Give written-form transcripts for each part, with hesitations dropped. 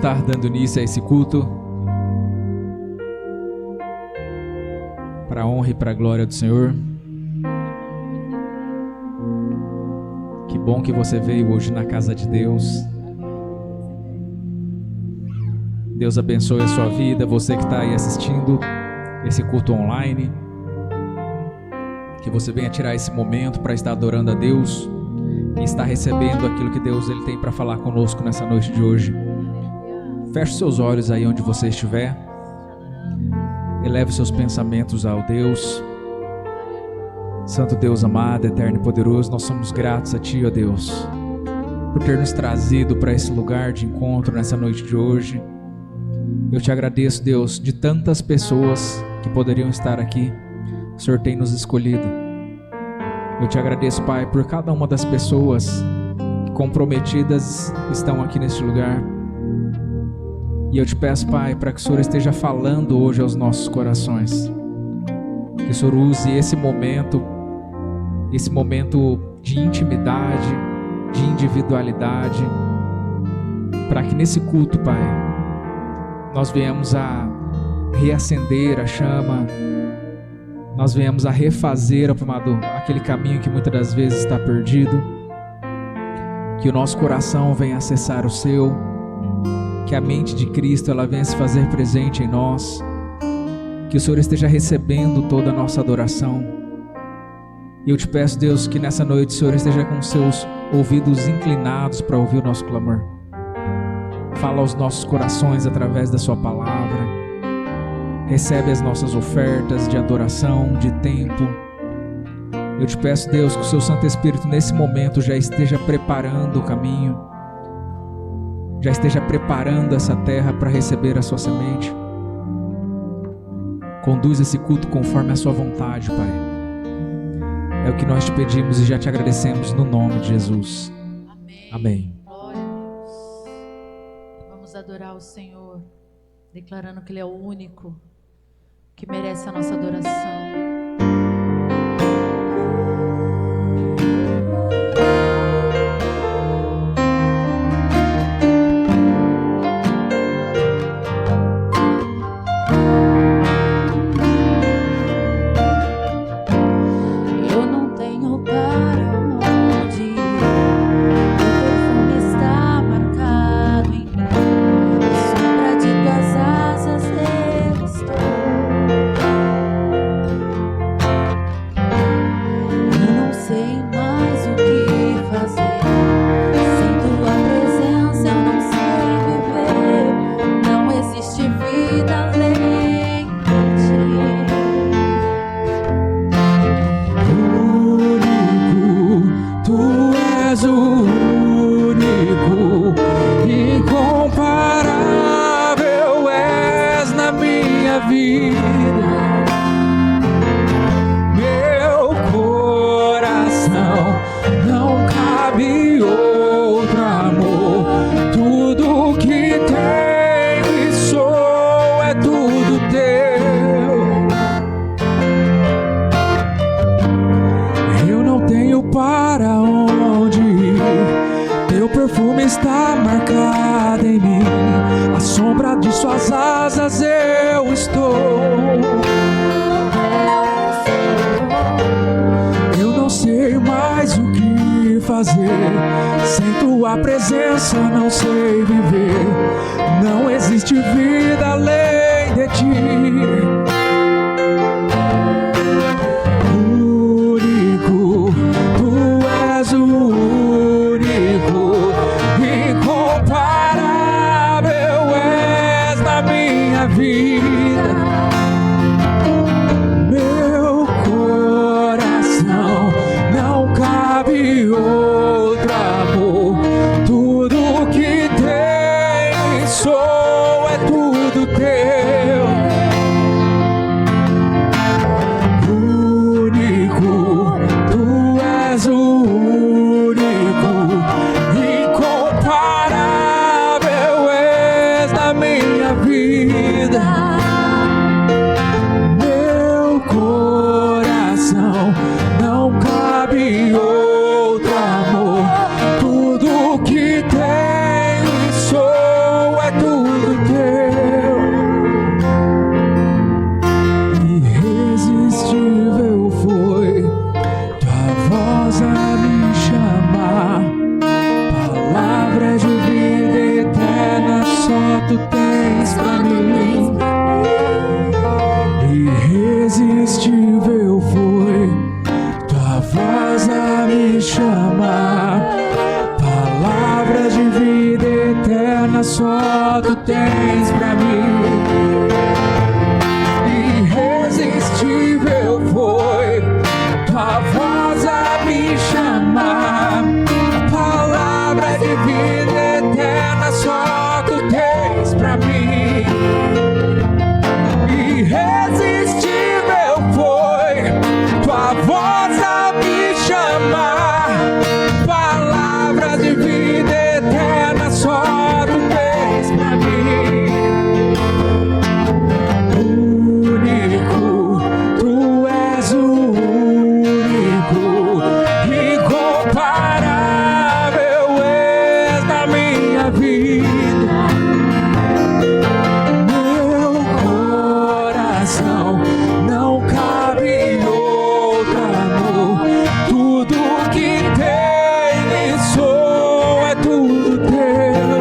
estar dando início a esse culto, para a honra e para a glória do Senhor. Que bom que você veio hoje na casa de Deus. Deus abençoe a sua vida, você que está aí assistindo esse culto online. Que você venha tirar esse momento para estar adorando a Deus e estar recebendo aquilo que Deus ele tem para falar conosco nessa noite de hoje. Feche seus olhos aí onde você estiver. Eleve seus pensamentos ao Deus. Santo Deus amado, eterno e poderoso, nós somos gratos a Ti, ó Deus, por ter nos trazido para esse lugar de encontro nessa noite de hoje. Eu Te agradeço, Deus, de tantas pessoas que poderiam estar aqui, o Senhor tem nos escolhido. Eu Te agradeço, Pai, por cada uma das pessoas que comprometidas estão aqui neste lugar. E eu Te peço, Pai, para que o Senhor esteja falando hoje aos nossos corações. Que o Senhor use esse momento de intimidade, de individualidade, para que nesse culto, Pai, nós venhamos a reacender a chama, nós venhamos a refazer, amado, aquele caminho que muitas das vezes está perdido, que o nosso coração venha acessar o Seu, que a mente de Cristo ela venha se fazer presente em nós, que o Senhor esteja recebendo toda a nossa adoração. E eu Te peço, Deus, que nessa noite o Senhor esteja com seus ouvidos inclinados para ouvir o nosso clamor. Fala aos nossos corações através da Sua palavra. Recebe as nossas ofertas de adoração, de tempo. Eu Te peço, Deus, que o Seu Santo Espírito nesse momento já esteja preparando o caminho, já esteja preparando essa terra para receber a Sua semente. Conduz esse culto conforme a Sua vontade, Pai. É o que nós Te pedimos e já Te agradecemos no nome de Jesus. Amém. Amém. Glória a Deus. Vamos adorar o Senhor, declarando que Ele é o único que merece a nossa adoração. Sem Tua presença não sei viver. Não existe vida além de Ti. Único, Tu és o único, incomparável és na minha vida. Meu coração não cabe outro amor. Tudo que tem sou é tudo Teu. Único, Tu és o único, incomparável és na minha vida. Meu coração não cabe outro amor. Tudo que tem sou é tudo só tu tens pra mim. Irresistível foi tua voz a me chamar. A palavra de vida eterna só tu tens pra mim. Irresistível foi tua voz a me chamar. Palavra de vida eterna só tu tens pra mim. Único, tu és o único, incomparável és na minha vida. Meu coração não cabe outro amor. Tudo que tem e sou é tudo teu.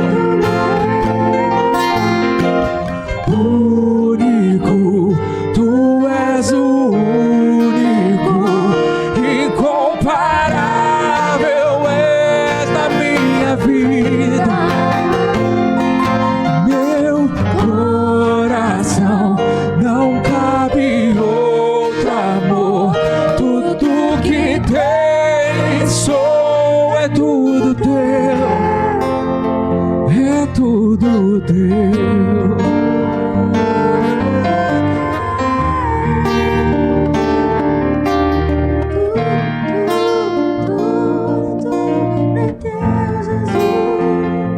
Único, tu és o único, incomparável és na minha vida. Meu coração não cabe outro amor. Tudo que tem e sou é tudo teu, é tudo teu.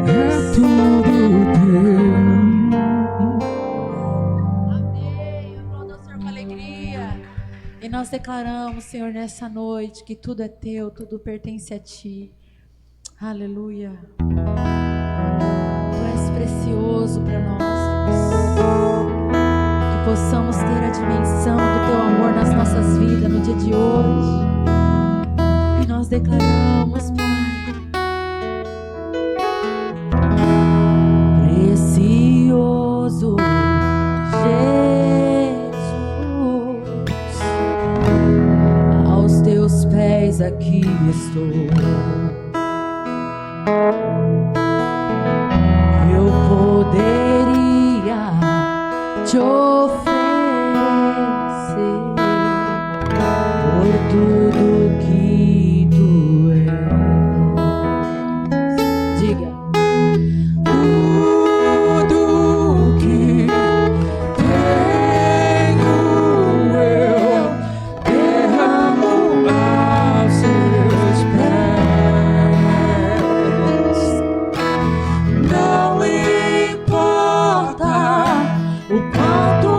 É tudo teu. Amém. Aplauda o Senhor com alegria. E nós declaramos, Senhor, nessa noite que tudo é teu, tudo pertence a ti. Aleluia. Tu és precioso para nós, Deus. Que possamos ter a dimensão do teu amor nas nossas vidas no dia de hoje. E nós declaramos, Pai, precioso Jesus, aos teus pés aqui estou. Eu poderia te oferecer por tudo que tu és. Diga. Tudo que tenho eu derramo aos seus pés. Não importa o quanto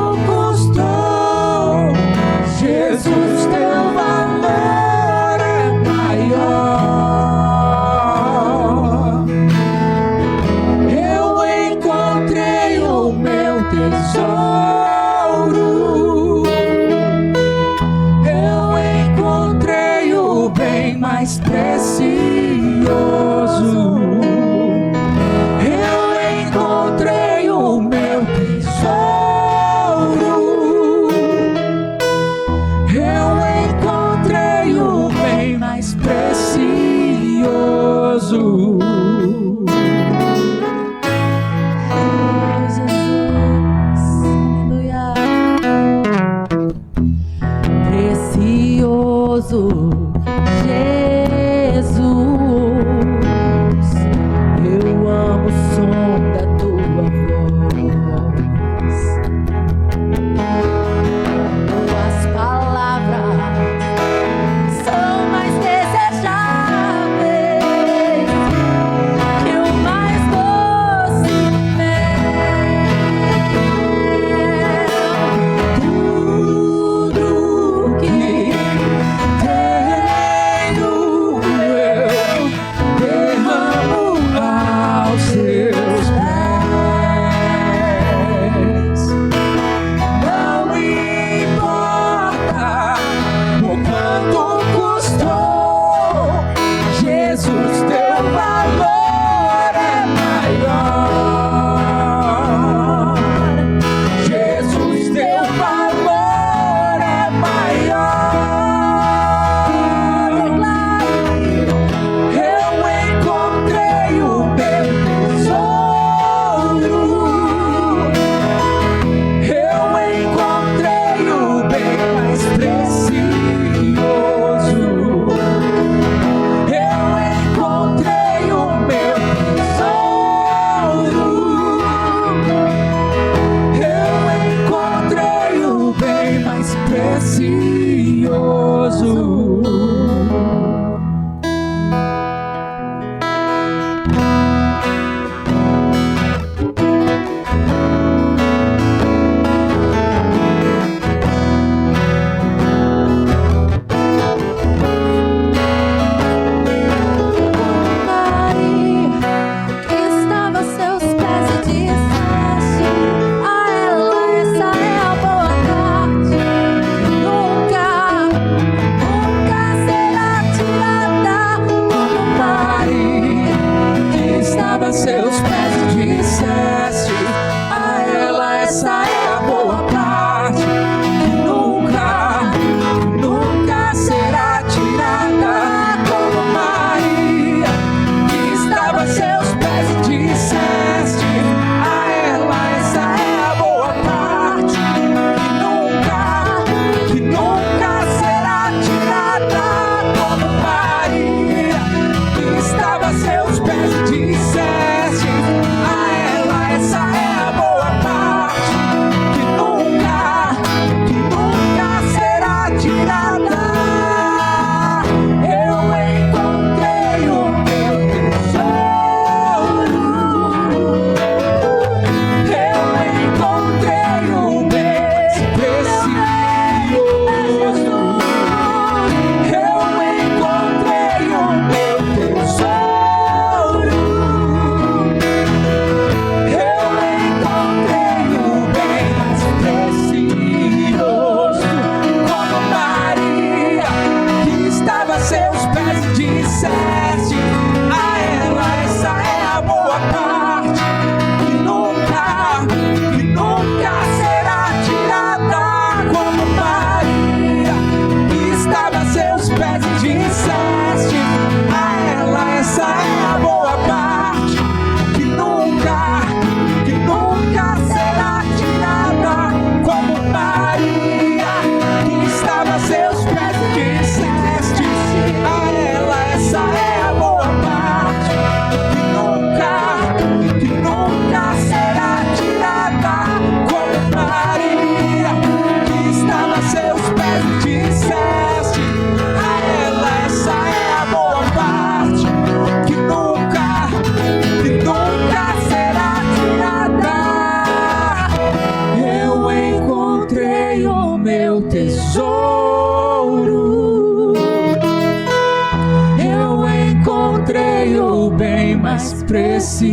mais precioso.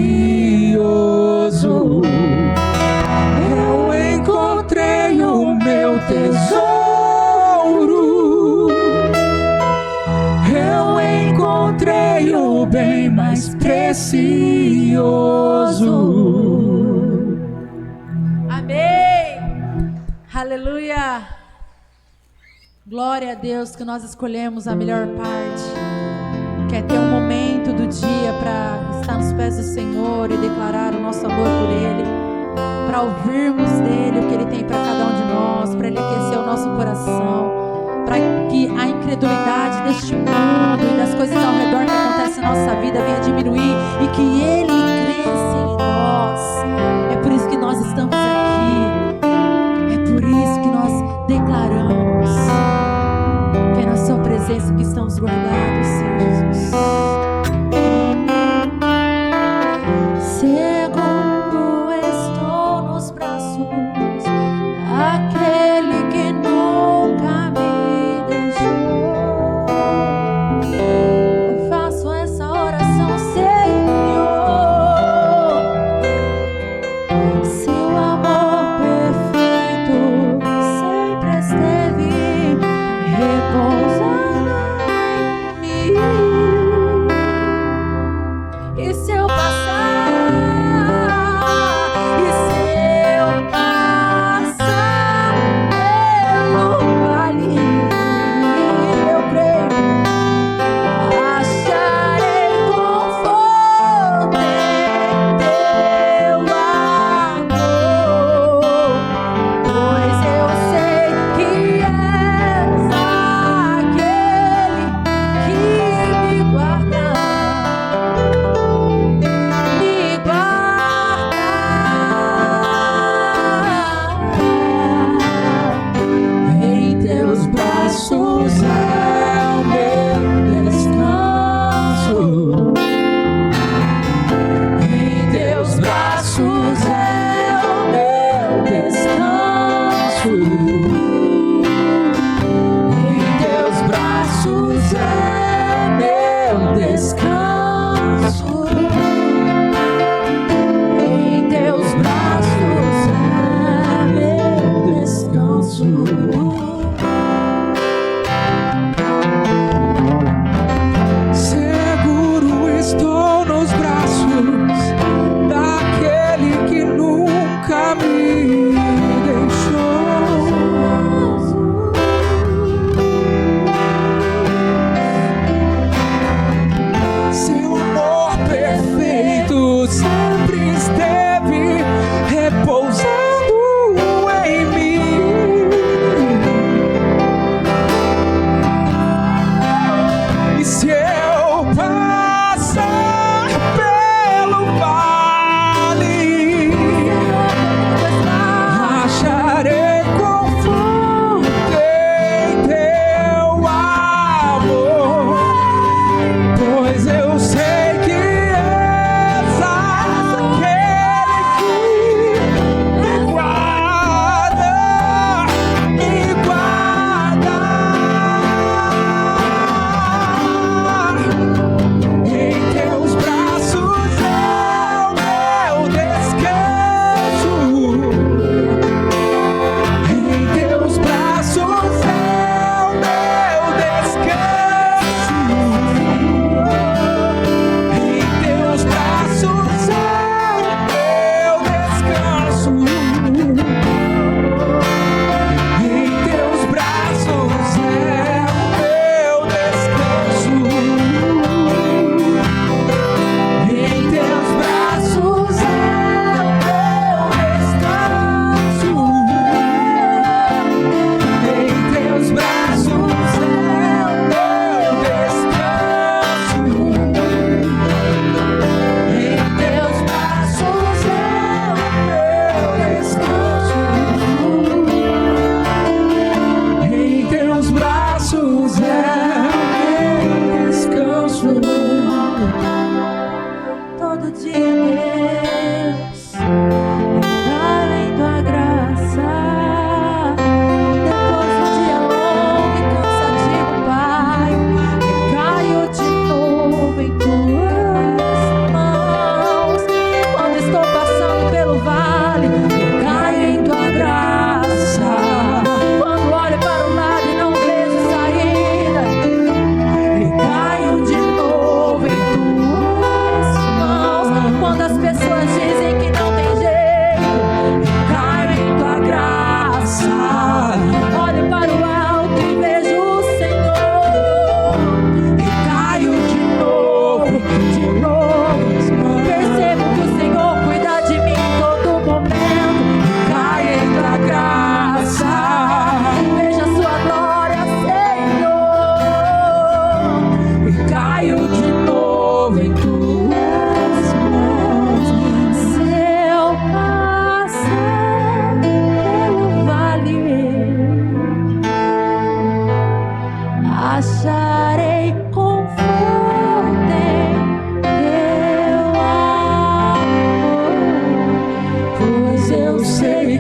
Eu encontrei o meu tesouro. Eu encontrei o bem mais precioso. Amém. Aleluia. Glória a Deus que nós escolhemos a melhor parte, que é ter um momento do dia para estar nos pés do Senhor e declarar o nosso amor por Ele, para ouvirmos dEle o que Ele tem para cada um de nós, para Ele aquecer o nosso coração, para que a incredulidade deste mundo e das coisas ao redor que acontecem na nossa vida venha diminuir e que Ele cresça em nós. É por isso que nós estamos aqui, é por isso que nós declaramos que é na sua presença que estamos guardados, Senhor Jesus. Seguro estou nos braços daquele que nunca me deixou. Eu faço essa oração, Senhor,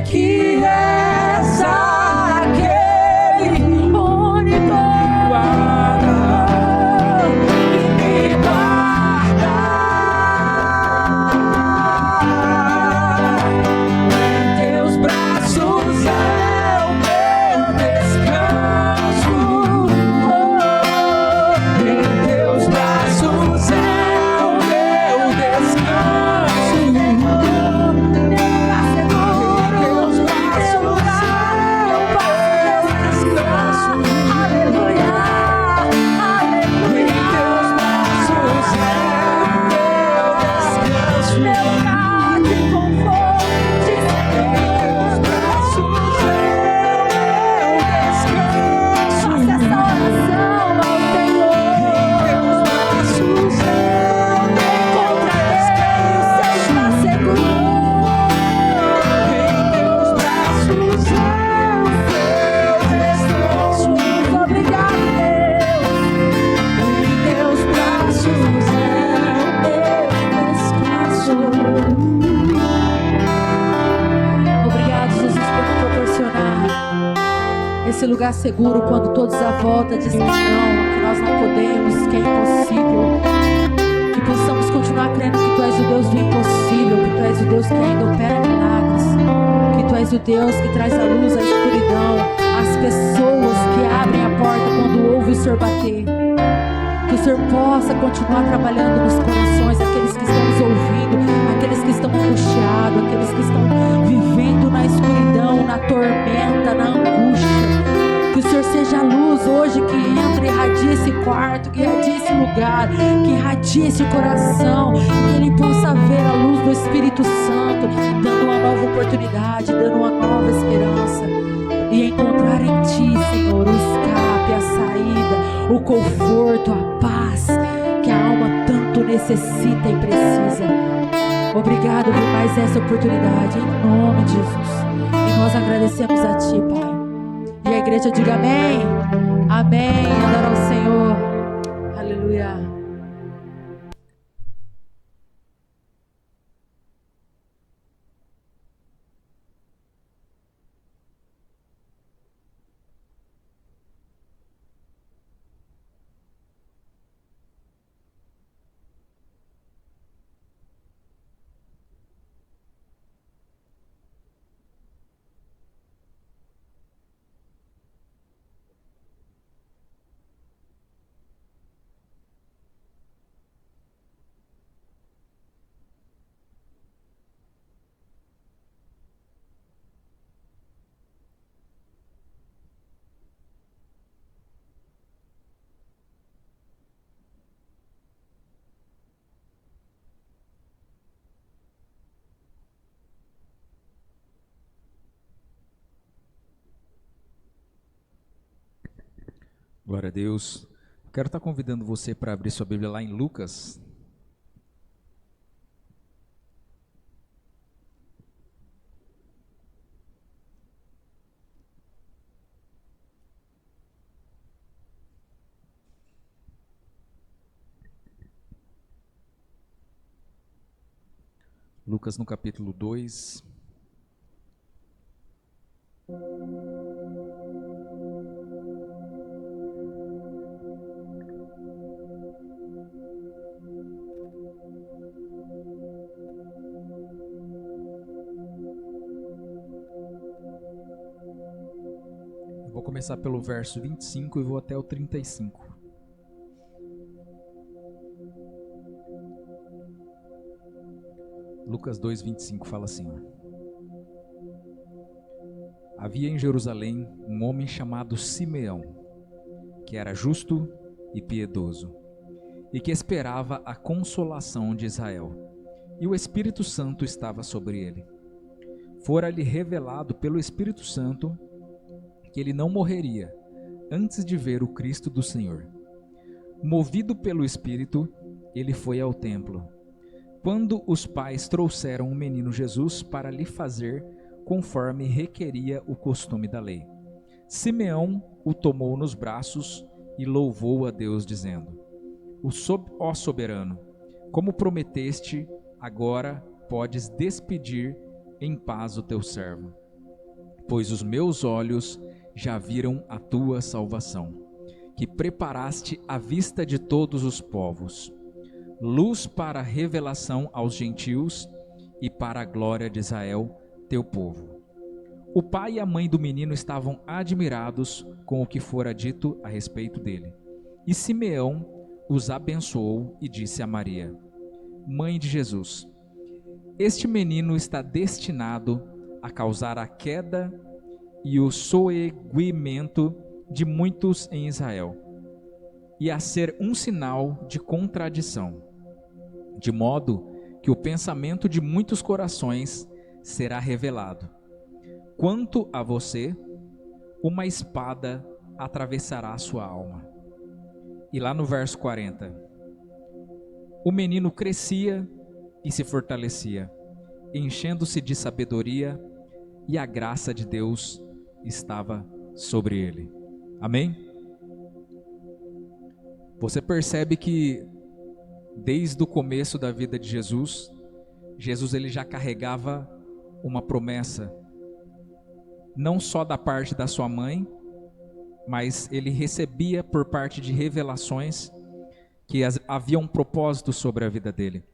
que és aquele único que me guarda. Teus braços é o meu descanso. Em teus braços é o meu descanso. Esse lugar seguro quando todos à volta dizem que não, que nós não podemos, que é impossível. Que possamos continuar crendo que Tu és o Deus do impossível, que Tu és o Deus que ainda opera milagres, que Tu és o Deus que traz a luz à escuridão, as pessoas que abrem a porta quando ouvem o Senhor bater. Que o Senhor possa continuar trabalhando nos corações, aqueles que estão nos ouvindo, aqueles que estão angustiados, aqueles que estão vivendo na escuridão, na tormenta, na angústia. Que o Senhor seja a luz hoje que entra e irradia esse quarto, que irradia esse lugar, que irradia esse coração, que ele possa ver a luz do Espírito Santo, dando uma nova oportunidade, dando uma nova esperança, e encontrar em Ti, Senhor, o escape, a saída, o conforto, a paz que a alma tanto necessita e precisa. Obrigado por mais essa oportunidade, em nome de Jesus. E nós agradecemos a Ti, Pai. E a igreja diga amém. Amém. Adora ao Senhor. Aleluia. Glória a Deus. Quero estar convidando você para abrir sua Bíblia lá em Lucas. Lucas no capítulo 2. Vou começar pelo verso 25 e vou até o 35. Lucas 2, 25 fala assim: Havia em Jerusalém um homem chamado Simeão, que era justo e piedoso, e que esperava a consolação de Israel, e o Espírito Santo estava sobre ele. Fora-lhe revelado pelo Espírito Santo que ele não morreria antes de ver o Cristo do Senhor. Movido pelo Espírito, ele foi ao templo. Quando os pais trouxeram o menino Jesus para lhe fazer conforme requeria o costume da lei, Simeão o tomou nos braços e louvou a Deus, dizendo: Ó soberano, como prometeste, agora podes despedir em paz o teu servo, pois os meus olhos já viram a tua salvação, que preparaste à vista de todos os povos, luz para a revelação aos gentios e para a glória de Israel, teu povo. O pai e a mãe do menino estavam admirados com o que fora dito a respeito dele. E Simeão os abençoou e disse a Maria, mãe de Jesus: este menino está destinado a causar a queda e o soerguimento de muitos em Israel, e a ser um sinal de contradição, de modo que o pensamento de muitos corações será revelado. Quanto a você, uma espada atravessará a sua alma. E lá no verso 40, o menino crescia e se fortalecia, enchendo-se de sabedoria, e a graça de Deus estava sobre ele. Amém? Você percebe que desde o começo da vida de Jesus, ele já carregava uma promessa, não só da parte da sua mãe, mas ele recebia por parte de revelações que havia um propósito sobre a vida dele.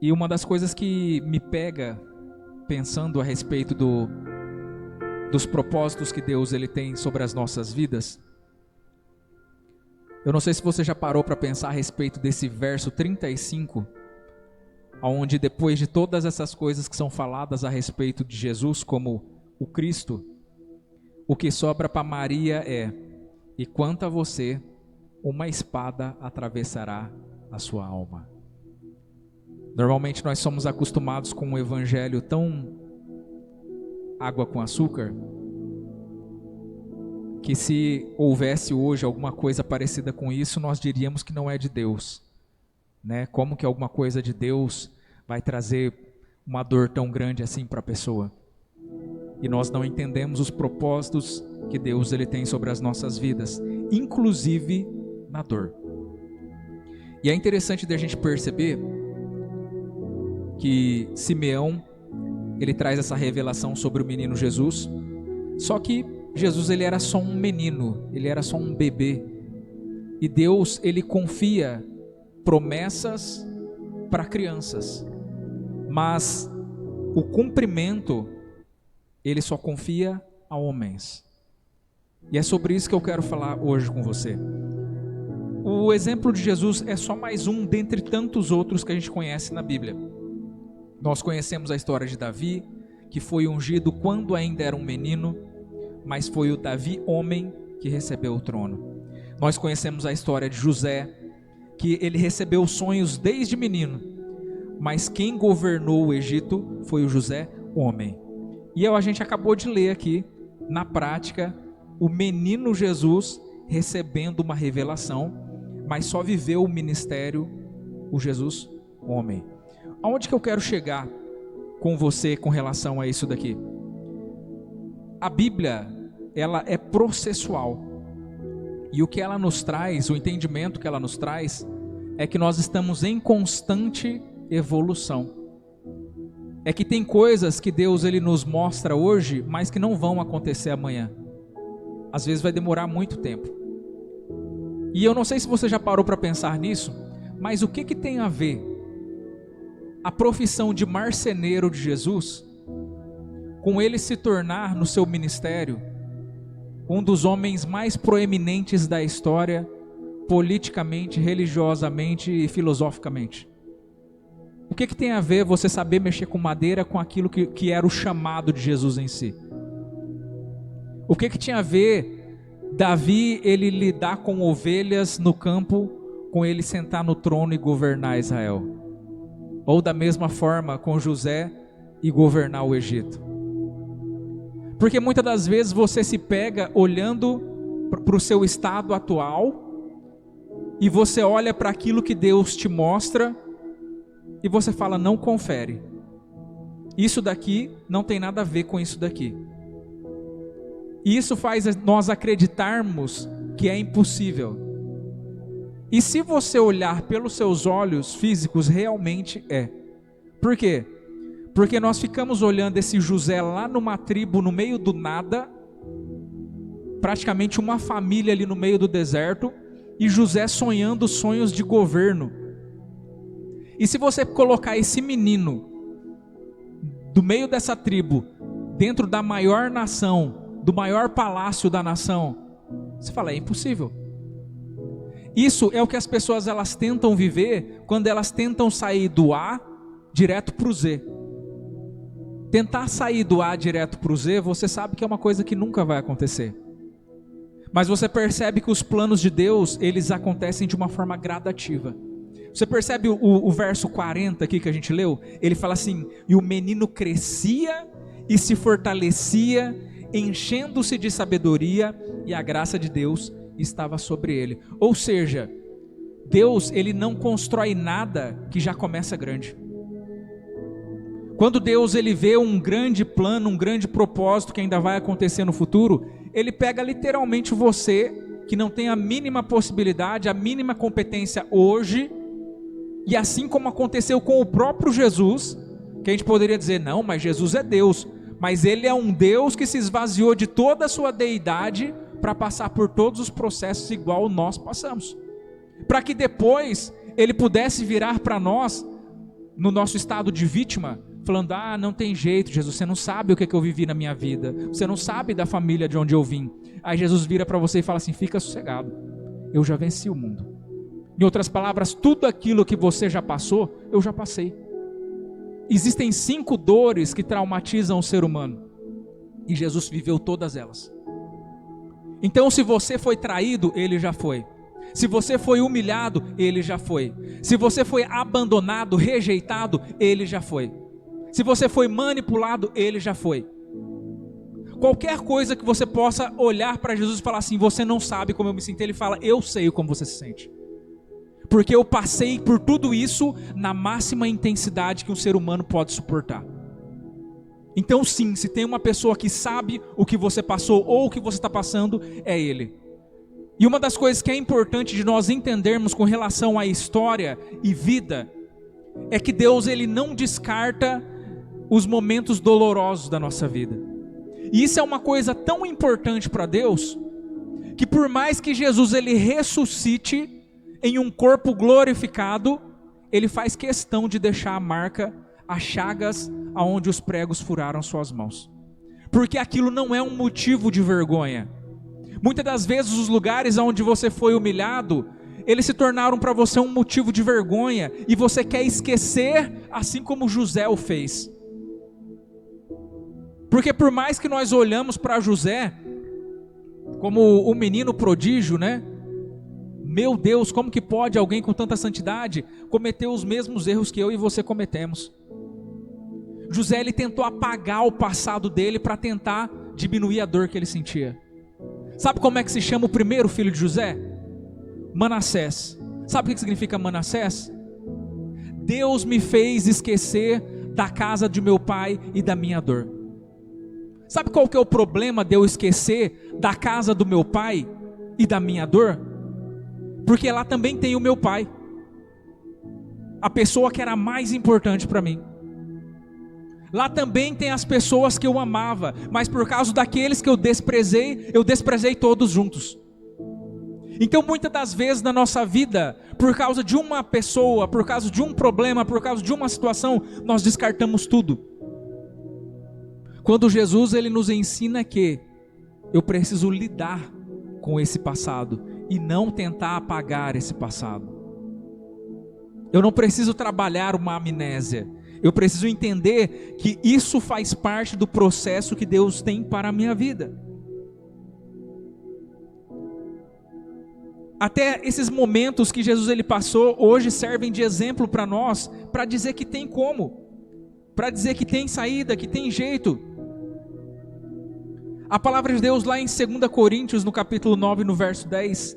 E uma das coisas que me pega pensando a respeito dos propósitos que Deus ele tem sobre as nossas vidas, eu não sei se você já parou para pensar a respeito desse verso 35, onde depois de todas essas coisas que são faladas a respeito de Jesus como o Cristo, o que sobra para Maria é: e quanto a você, uma espada atravessará a sua alma. Normalmente nós somos acostumados com um evangelho tão água com açúcar, que se houvesse hoje alguma coisa parecida com isso, nós diríamos que não é de Deus, né? Como que alguma coisa de Deus vai trazer uma dor tão grande assim para a pessoa? E nós não entendemos os propósitos que Deus ele tem sobre as nossas vidas, inclusive na dor. E é interessante de a gente perceber que Simeão ele traz essa revelação sobre o menino Jesus, só que Jesus ele era só um menino, ele era só um bebê, e Deus ele confia promessas para crianças, mas o cumprimento ele só confia a homens. E é sobre isso que eu quero falar hoje com você. O exemplo de Jesus é só mais um dentre tantos outros que a gente conhece na Bíblia. Nós conhecemos a história de Davi, que foi ungido quando ainda era um menino, mas foi o Davi homem que recebeu o trono. Nós conhecemos a história de José, que ele recebeu sonhos desde menino, mas quem governou o Egito foi o José homem. E a gente acabou de ler aqui, na prática, o menino Jesus recebendo uma revelação, mas só viveu o ministério o Jesus homem. Aonde que eu quero chegar com você com relação a isso daqui? A Bíblia, ela é processual. E o que ela nos traz, o entendimento que ela nos traz, é que nós estamos em constante evolução. É que tem coisas que Deus ele nos mostra hoje, mas que não vão acontecer amanhã. Às vezes vai demorar muito tempo. E eu não sei se você já parou para pensar nisso, mas o que tem a ver a profissão de marceneiro de Jesus com ele se tornar no seu ministério um dos homens mais proeminentes da história, politicamente, religiosamente e filosoficamente? O que tem a ver você saber mexer com madeira com aquilo que era o chamado de Jesus em si? O que tinha a ver Davi ele lidar com ovelhas no campo, com ele sentar no trono e governar Israel? Ou da mesma forma com José e governar o Egito? Porque muitas das vezes você se pega olhando para o seu estado atual e você olha para aquilo que Deus te mostra e você fala: não confere, isso daqui não tem nada a ver com isso daqui. E isso faz nós acreditarmos que é impossível. E se você olhar pelos seus olhos físicos, realmente é. Por quê? Porque nós ficamos olhando esse José lá numa tribo, no meio do nada, praticamente uma família ali no meio do deserto, e José sonhando sonhos de governo. E se você colocar esse menino do meio dessa tribo, dentro da maior nação, do maior palácio da nação, você fala, é impossível. Isso é o que as pessoas elas tentam viver quando elas tentam sair do A direto para o Z. Tentar sair do A direto para o Z, você sabe que é uma coisa que nunca vai acontecer. Mas você percebe que os planos de Deus, eles acontecem de uma forma gradativa. Você percebe o verso 40 aqui que a gente leu? Ele fala assim, e o menino crescia e se fortalecia, enchendo-se de sabedoria, e a graça de Deus estava sobre ele. Ou seja, Deus, ele não constrói nada que já começa grande. Quando Deus ele vê um grande plano, um grande propósito que ainda vai acontecer no futuro, ele pega literalmente você, que não tem a mínima possibilidade, a mínima competência hoje, e assim como aconteceu com o próprio Jesus, que a gente poderia dizer, não, mas Jesus é Deus, mas ele é um Deus que se esvaziou de toda a sua deidade para passar por todos os processos igual nós passamos, para que depois ele pudesse virar para nós, no nosso estado de vítima, falando, não tem jeito, Jesus, você não sabe o que eu vivi na minha vida, você não sabe da família de onde eu vim. Aí Jesus vira para você e fala assim, fica sossegado, eu já venci o mundo. Em outras palavras, tudo aquilo que você já passou, eu já passei. Existem 5 dores que traumatizam o ser humano, e Jesus viveu todas elas. Então se você foi traído, ele já foi. Se você foi humilhado, ele já foi. Se você foi abandonado, rejeitado, ele já foi. Se você foi manipulado, ele já foi. Qualquer coisa que você possa olhar para Jesus e falar assim, você não sabe como eu me sinto, ele fala, eu sei como você se sente. Porque eu passei por tudo isso na máxima intensidade que um ser humano pode suportar. Então sim, se tem uma pessoa que sabe o que você passou ou o que você está passando, é ele. E uma das coisas que é importante de nós entendermos com relação à história e vida, é que Deus ele não descarta os momentos dolorosos da nossa vida. E isso é uma coisa tão importante para Deus, que por mais que Jesus ele ressuscite em um corpo glorificado, ele faz questão de deixar a marca, as chagas aonde os pregos furaram suas mãos. Porque aquilo não é um motivo de vergonha. Muitas das vezes os lugares onde você foi humilhado, eles se tornaram para você um motivo de vergonha, e você quer esquecer, assim como José o fez. Porque por mais que nós olhamos para José como o menino prodígio, né? Meu Deus, como que pode alguém com tanta santidade cometer os mesmos erros que eu e você cometemos? José ele tentou apagar o passado dele para tentar diminuir a dor que ele sentia. Sabe como é que se chama o primeiro filho de José? Manassés. Sabe o que significa Manassés? Deus me fez esquecer da casa de meu pai e da minha dor. Sabe qual que é o problema de eu esquecer da casa do meu pai e da minha dor? Porque lá também tem o meu pai, a pessoa que era mais importante para mim. Lá também tem as pessoas que eu amava, mas por causa daqueles que eu desprezei todos juntos. Então muitas das vezes na nossa vida, por causa de uma pessoa, por causa de um problema, por causa de uma situação, nós descartamos tudo. Quando Jesus ele nos ensina que eu preciso lidar com esse passado e não tentar apagar esse passado. Eu não preciso trabalhar uma amnésia. Eu preciso entender que isso faz parte do processo que Deus tem para a minha vida. Até esses momentos que Jesus ele passou, hoje servem de exemplo para nós, para dizer que tem como, para dizer que tem saída, que tem jeito. A palavra de Deus lá em 2 Coríntios, no capítulo 9, no verso 10,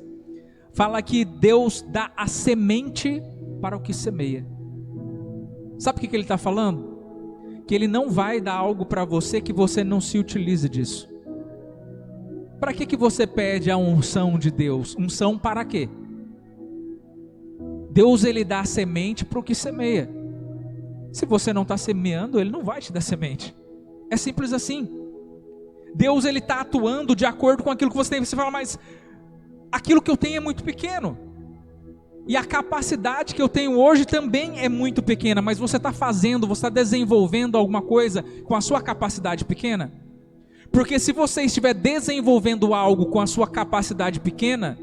fala que Deus dá a semente para o que semeia. Sabe o que ele está falando? Que ele não vai dar algo para você que você não se utilize disso. Para que você pede a unção de Deus? Unção para quê? Deus ele dá a semente para o que semeia. Se você não está semeando, Ele não vai te dar semente. É simples assim. Deus, Ele está atuando de acordo com aquilo que você tem. Você fala, mas aquilo que eu tenho é muito pequeno. E a capacidade que eu tenho hoje também é muito pequena. Mas você está fazendo, você está desenvolvendo alguma coisa com a sua capacidade pequena? Porque se você estiver desenvolvendo algo com a sua capacidade pequena,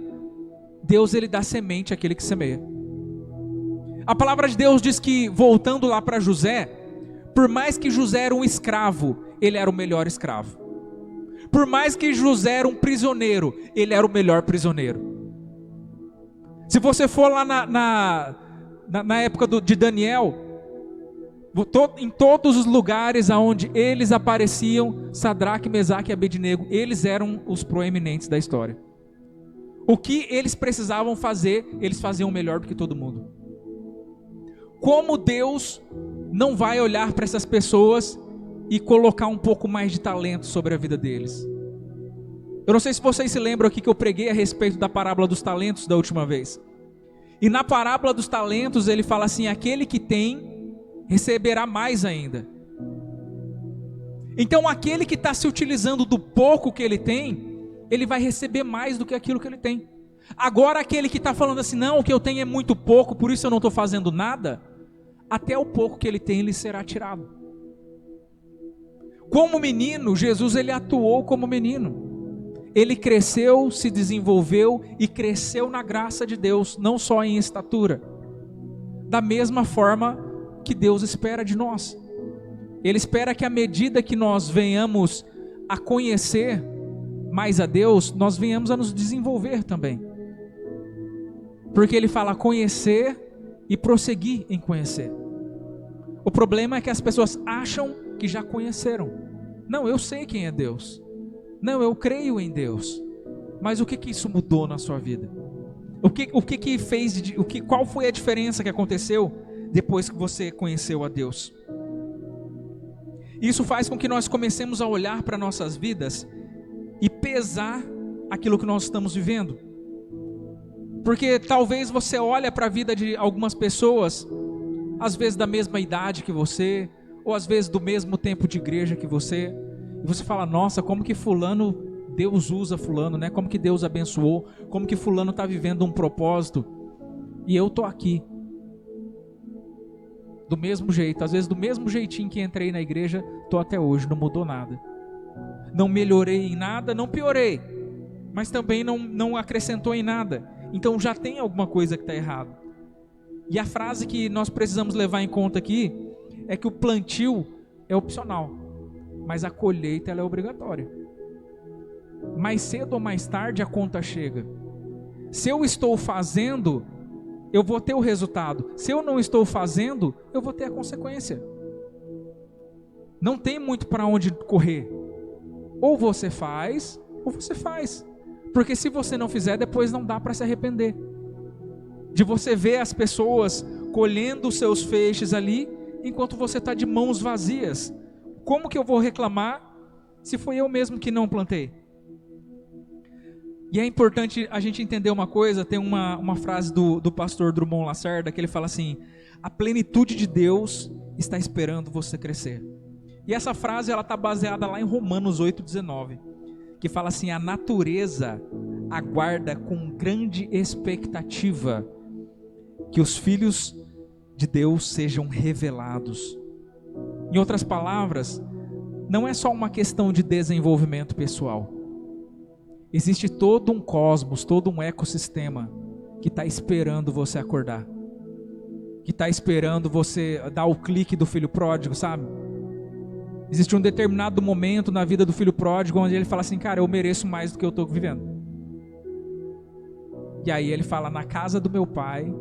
Deus, Ele dá semente àquele que semeia. A palavra de Deus diz que, voltando lá para José, por mais que José era um escravo, ele era o melhor escravo. Por mais que José era um prisioneiro, ele era o melhor prisioneiro. Se você for lá na época de Daniel, em todos os lugares onde eles apareciam, Sadraque, Mesaque e Abednego, eles eram os proeminentes da história. O que eles precisavam fazer, eles faziam melhor do que todo mundo. Como Deus não vai olhar para essas pessoas e colocar um pouco mais de talento sobre a vida deles? Eu não sei se vocês se lembram aqui que eu preguei a respeito da parábola dos talentos da última vez. E na parábola dos talentos ele fala assim: aquele que tem, receberá mais ainda. Então aquele que está se utilizando do pouco que ele tem, ele vai receber mais do que aquilo que ele tem. Agora aquele que está falando assim, não, o que eu tenho é muito pouco, por isso eu não estou fazendo nada, até o pouco que ele tem, ele será tirado. Como menino, Jesus, ele atuou como menino. Ele cresceu, se desenvolveu e cresceu na graça de Deus, não só em estatura. Da mesma forma que Deus espera de nós. Ele espera que à medida que nós venhamos a conhecer mais a Deus, nós venhamos a nos desenvolver também. Porque ele fala conhecer e prosseguir em conhecer. O problema é que as pessoas acham que já conheceram. Não, eu sei quem é Deus. Não, eu creio em Deus. Mas o que isso mudou na sua vida? Qual foi a diferença que aconteceu depois que você conheceu a Deus? Isso faz com que nós comecemos a olhar para nossas vidas e pesar aquilo que nós estamos vivendo. Porque talvez você olhe para a vida de algumas pessoas, às vezes da mesma idade que você, ou às vezes do mesmo tempo de igreja que você, e você fala, nossa, como que fulano, Deus usa fulano, né? Como que Deus abençoou, como que fulano está vivendo um propósito, e eu estou aqui, do mesmo jeito, às vezes do mesmo jeitinho que entrei na igreja, estou até hoje, não mudou nada. Não melhorei em nada, não piorei, mas também não acrescentou em nada. Então já tem alguma coisa que está errado. E a frase que nós precisamos levar em conta aqui é que o plantio é opcional, mas a colheita ela é obrigatória. Mais cedo ou mais tarde a conta chega. Se eu estou fazendo, eu vou ter o resultado. Se eu não estou fazendo, eu vou ter a consequência. Não tem muito para onde correr. Ou você faz, ou você faz. Porque se você não fizer, depois não dá para se arrepender. De você ver as pessoas colhendo os seus feixes ali, enquanto você está de mãos vazias. Como que eu vou reclamar se foi eu mesmo que não plantei? E é importante a gente entender uma coisa, tem uma frase do pastor Drummond Lacerda, que ele fala assim, a plenitude de Deus está esperando você crescer. E essa frase ela está baseada lá em Romanos 8,19, que fala assim, a natureza aguarda com grande expectativa que os filhos de Deus sejam revelados. Em outras palavras, não é só uma questão de desenvolvimento pessoal. Existe todo um cosmos, todo um ecossistema que está esperando você acordar. Que está esperando você dar o clique do filho pródigo, sabe? Existe um determinado momento na vida do filho pródigo onde ele fala assim, cara, eu mereço mais do que eu estou vivendo. E aí ele fala, na casa do meu pai,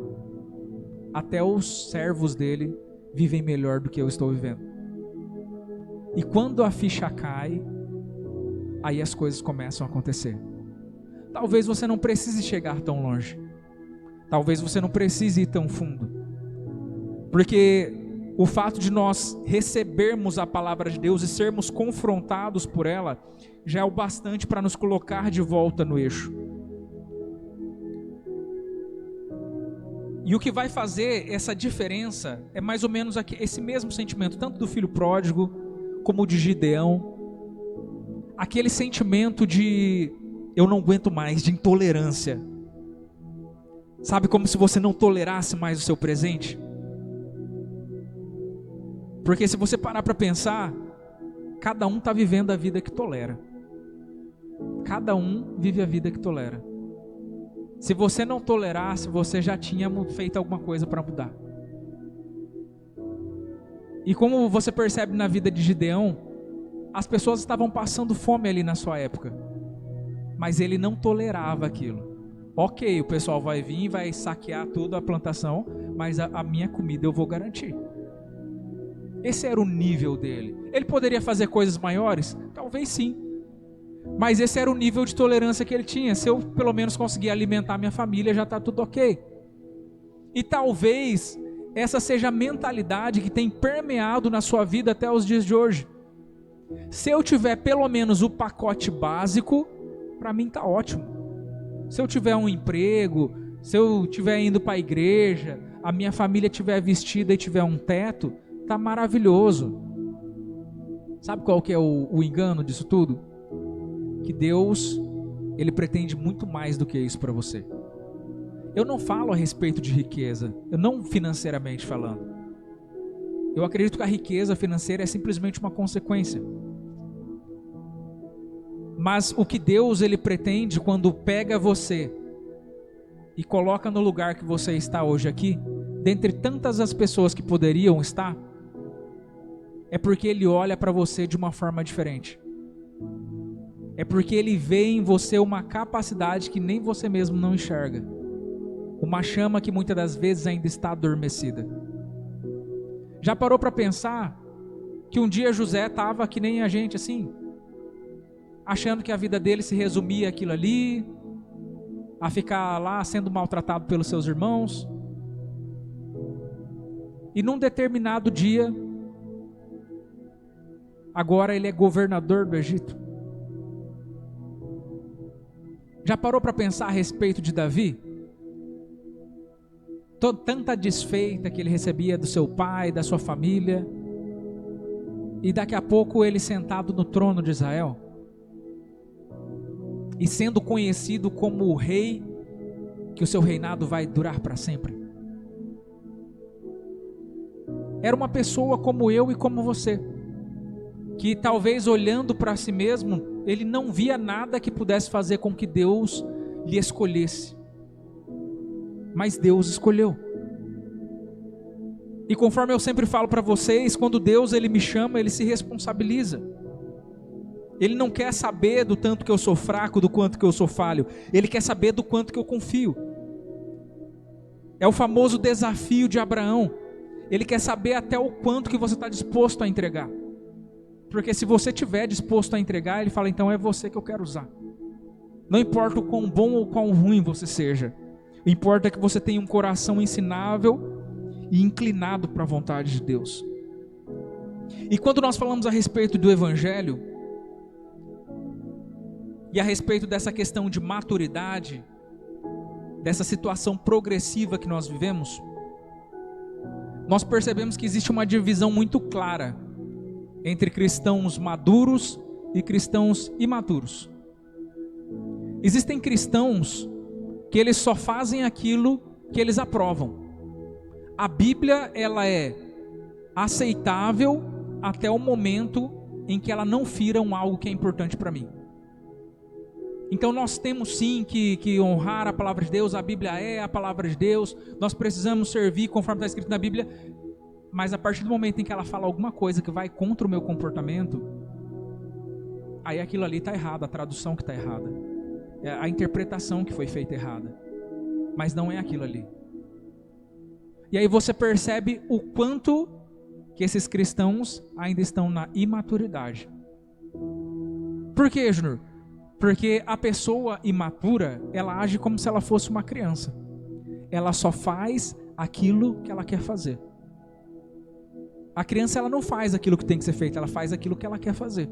até os servos dele vivem melhor do que eu estou vivendo. E quando a ficha cai, aí as coisas começam a acontecer. Talvez você não precise chegar tão longe. Talvez você não precise ir tão fundo. Porque o fato de nós recebermos a palavra de Deus e sermos confrontados por ela, já é o bastante para nos colocar de volta no eixo. E o que vai fazer essa diferença é mais ou menos esse mesmo sentimento, tanto do filho pródigo como de Gideão. Aquele sentimento de eu não aguento mais, de intolerância. Sabe, como se você não tolerasse mais o seu presente? Porque se você parar para pensar, cada um está vivendo a vida que tolera. Cada um vive a vida que tolera. Se você não tolerasse, você já tinha feito alguma coisa para mudar. E como você percebe na vida de Gideão, as pessoas estavam passando fome ali na sua época, mas ele não tolerava aquilo. Ok, o pessoal vai vir, vai saquear tudo a plantação, mas a minha comida eu vou garantir. Esse era o nível dele. Ele poderia fazer coisas maiores? Talvez sim. Mas esse era o nível de tolerância que ele tinha. Se eu pelo menos conseguir alimentar minha família, já está tudo ok. E talvez essa seja a mentalidade que tem permeado na sua vida até os dias de hoje. Se eu tiver pelo menos o pacote básico, para mim está ótimo. Se eu tiver um emprego, se eu estiver indo para a igreja, a minha família estiver vestida e tiver um teto, está maravilhoso. Sabe qual que é o engano disso tudo? Que Deus, Ele pretende muito mais do que isso para você. Eu não falo a respeito de riqueza, eu não financeiramente falando. Eu acredito que a riqueza financeira é simplesmente uma consequência. Mas o que Deus, Ele pretende quando pega você e coloca no lugar que você está hoje aqui, dentre tantas as pessoas que poderiam estar, é porque Ele olha para você de uma forma diferente. É porque Ele vê em você uma capacidade que nem você mesmo não enxerga. Uma chama que muitas das vezes ainda está adormecida. Já parou para pensar que um dia José estava que nem a gente assim, achando que a vida dele se resumia àquilo ali, a ficar lá sendo maltratado pelos seus irmãos? E num determinado dia, agora ele é governador do Egito. Já parou para pensar a respeito de Davi? Tanta desfeita que ele recebia do seu pai, da sua família, e daqui a pouco ele sentado no trono de Israel, e sendo conhecido como o rei, que o seu reinado vai durar para sempre. Era uma pessoa como eu e como você, que talvez olhando para si mesmo, ele não via nada que pudesse fazer com que Deus lhe escolhesse. Mas Deus escolheu. E conforme eu sempre falo para vocês, quando Deus Ele me chama, Ele se responsabiliza. Ele não quer saber do tanto que eu sou fraco, do quanto que eu sou falho. Ele quer saber do quanto que eu confio. É o famoso desafio de Abraão. Ele quer saber até o quanto que você está disposto a entregar. Porque se você estiver disposto a entregar, Ele fala, então é você que eu quero usar. Não importa o quão bom ou quão ruim você seja. O importa é que você tenha um coração ensinável e inclinado para a vontade de Deus. E quando nós falamos a respeito do Evangelho, e a respeito dessa questão de maturidade, dessa situação progressiva que nós vivemos, nós percebemos que existe uma divisão muito clara entre cristãos maduros e cristãos imaturos. Existem cristãos que eles só fazem aquilo que eles aprovam. A Bíblia, ela é aceitável até o momento em que ela não fira algo que é importante para mim. Então nós temos sim que honrar a palavra de Deus, a Bíblia é a palavra de Deus, nós precisamos servir conforme está escrito na Bíblia, mas a partir do momento em que ela fala alguma coisa que vai contra o meu comportamento, aí aquilo ali está errado, a tradução que está errada, a interpretação que foi feita errada, mas não é aquilo ali. E aí você percebe o quanto que esses cristãos ainda estão na imaturidade. Por quê, Júnior? Porque a pessoa imatura, ela age como se ela fosse uma criança. Ela só faz aquilo que ela quer fazer. A criança, ela não faz aquilo que tem que ser feito, ela faz aquilo que ela quer fazer.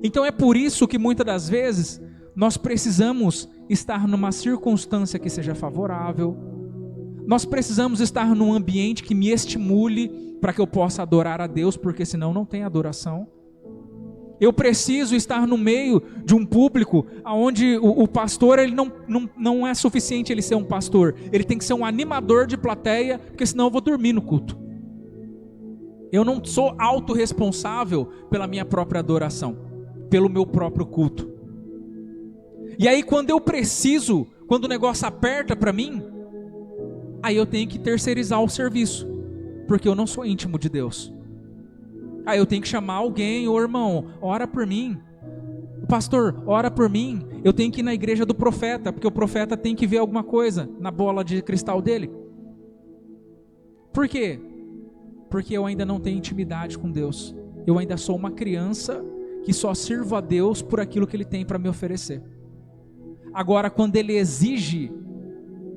Então é por isso que muitas das vezes nós precisamos estar numa circunstância que seja favorável, Nós precisamos estar num ambiente que me estimule para que eu possa adorar a Deus, porque senão não tem adoração. Eu preciso estar no meio de um público onde o pastor ele não é suficiente ele ser um pastor. Ele tem que ser um animador de plateia, porque senão eu vou dormir no culto. Eu não sou autorresponsável pela minha própria adoração, pelo meu próprio culto. E aí quando eu preciso, quando o negócio aperta para mim, aí eu tenho que terceirizar o serviço, porque eu não sou íntimo de Deus. Aí eu tenho que chamar alguém, ô irmão, ora por mim. Pastor, ora por mim. Eu tenho que ir na igreja do profeta, porque o profeta tem que ver alguma coisa na bola de cristal dele. Por quê? Porque eu ainda não tenho intimidade com Deus. Eu ainda sou uma criança que só sirvo a Deus por aquilo que Ele tem para me oferecer. Agora, quando Ele exige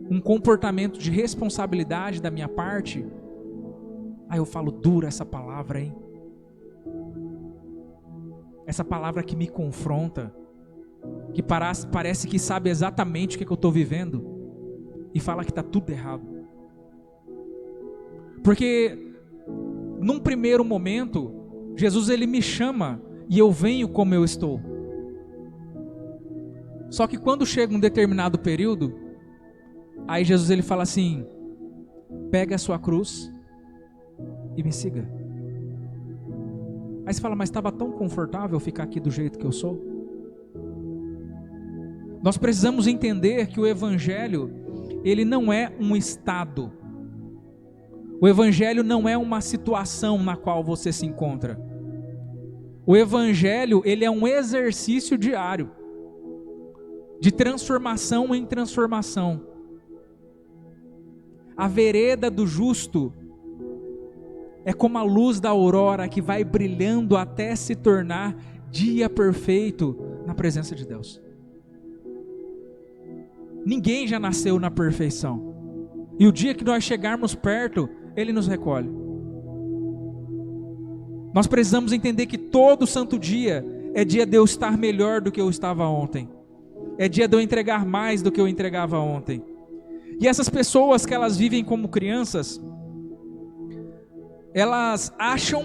um comportamento de responsabilidade da minha parte, aí eu falo, dura essa palavra, hein? Essa palavra que me confronta, que parece que sabe exatamente o que eu estou vivendo, e fala que está tudo errado. Porque, num primeiro momento, Jesus ele me chama, e eu venho como eu estou. Só que quando chega um determinado período, aí Jesus ele fala assim, pega a sua cruz e me siga. Aí você fala, mas estava tão confortável ficar aqui do jeito que eu sou? Nós precisamos entender que o Evangelho, ele não é um estado. O Evangelho não é uma situação na qual você se encontra. O Evangelho, ele é um exercício diário, de transformação em transformação. A vereda do justo é como a luz da aurora que vai brilhando até se tornar dia perfeito na presença de Deus. Ninguém já nasceu na perfeição. E o dia que nós chegarmos perto, Ele nos recolhe. Nós precisamos entender que todo santo dia é dia de eu estar melhor do que eu estava ontem. É dia de eu entregar mais do que eu entregava ontem. E essas pessoas que elas vivem como crianças, elas acham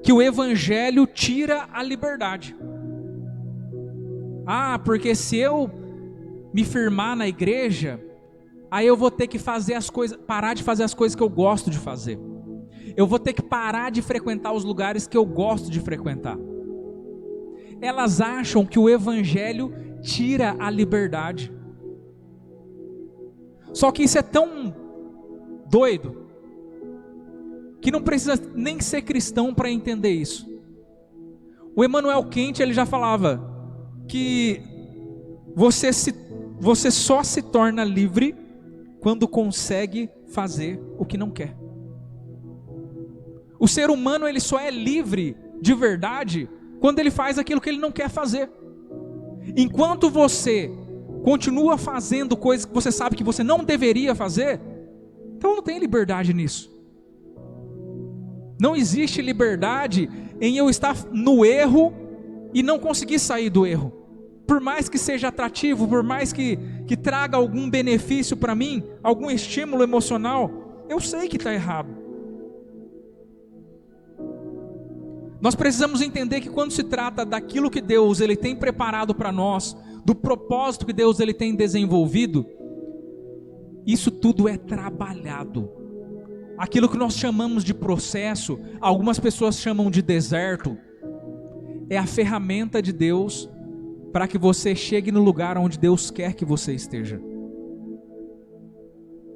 que o Evangelho tira a liberdade. Ah, porque se eu me firmar na igreja, aí eu vou ter que fazer as coisas, parar de fazer as coisas que eu gosto de fazer. Eu vou ter que parar de frequentar os lugares que eu gosto de frequentar. Elas acham que o Evangelho tira a liberdade. Só que isso é tão doido que não precisa nem ser cristão para entender isso. O Emmanuel Kant ele já falava que você só se torna livre quando consegue fazer o que não quer. O ser humano ele só é livre de verdade quando ele faz aquilo que ele não quer fazer. Enquanto você continua fazendo coisas que você sabe que você não deveria fazer, então não tem liberdade nisso. Não existe liberdade em eu estar no erro e não conseguir sair do erro. Por mais que seja atrativo, por mais que traga algum benefício para mim, algum estímulo emocional, eu sei que está errado. Nós precisamos entender que quando se trata daquilo que Deus ele tem preparado para nós, do propósito que Deus ele tem desenvolvido, isso tudo é trabalhado. Aquilo que nós chamamos de processo, algumas pessoas chamam de deserto, é a ferramenta de Deus para que você chegue no lugar onde Deus quer que você esteja.